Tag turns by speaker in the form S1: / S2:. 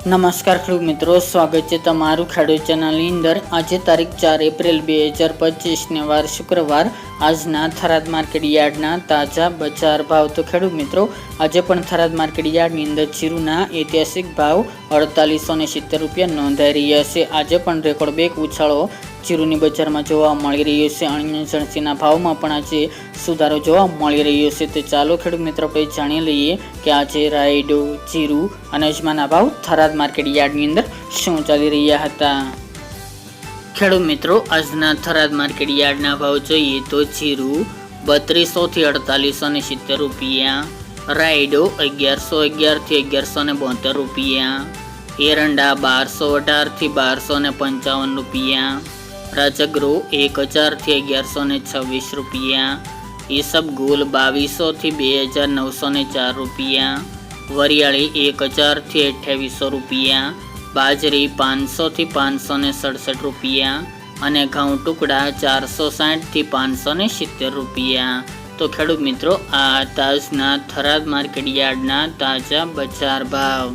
S1: નમસ્કાર ખેડૂત મિત્રો, સ્વાગત છે તમારું ખેડૂત ચેનલની અંદર। આજે તારીખ 4 એપ્રિલ 2025 ને વાર શુક્રવાર। આજના થરાદ માર્કેટ યાર્ડના તાજા બજાર ભાવ। તો ખેડૂત મિત્રો, આજે પણ થરાદ માર્કેટ યાર્ડની અંદર જીરુના ઐતિહાસિક ભાવ 4870 રૂપિયા નોંધાઈ રહ્યા છે। આજે પણ રેકોર્ડ બ્રેક ઉછાળો જીરુની બજારમાં જોવા મળી રહ્યો છે। અન્ય જણસીના ભાવમાં પણ આજે સુધારો જોવા મળી રહ્યો છે। તો ચાલો ખેડૂત મિત્રો, આપણે જાણી લઈએ કે આજે રાયડો, જીરુ અને અજમાના ભાવ થરાદ માર્કેટ યાર્ડની અંદર શું ચાલી રહ્યા હતા। ખેડૂત મિત્રો, આજના થરાદ માર્કેટ યાર્ડના ભાવ જોઈએ તો જીરુ 3200 થી 4870 રૂપિયા, રાયડો 1111 થી 1172 રૂપિયા, એરંડા 1218 થી 1255 રૂપિયા, રાજગરો 1000 થી 1126 રૂપિયા, ઈસબગુલ 2200 થી 2904 રૂપિયા, વરિયાળી 1000 થી 2800 રૂપિયા, બાજરી 500 થી 567 રૂપિયા અને ઘઉં ટુકડા 460 થી 570 રૂપિયા। તો ખેડૂત મિત્રો, આ તાજના થરાદ માર્કેટ યાર્ડના તાજા બજાર ભાવ।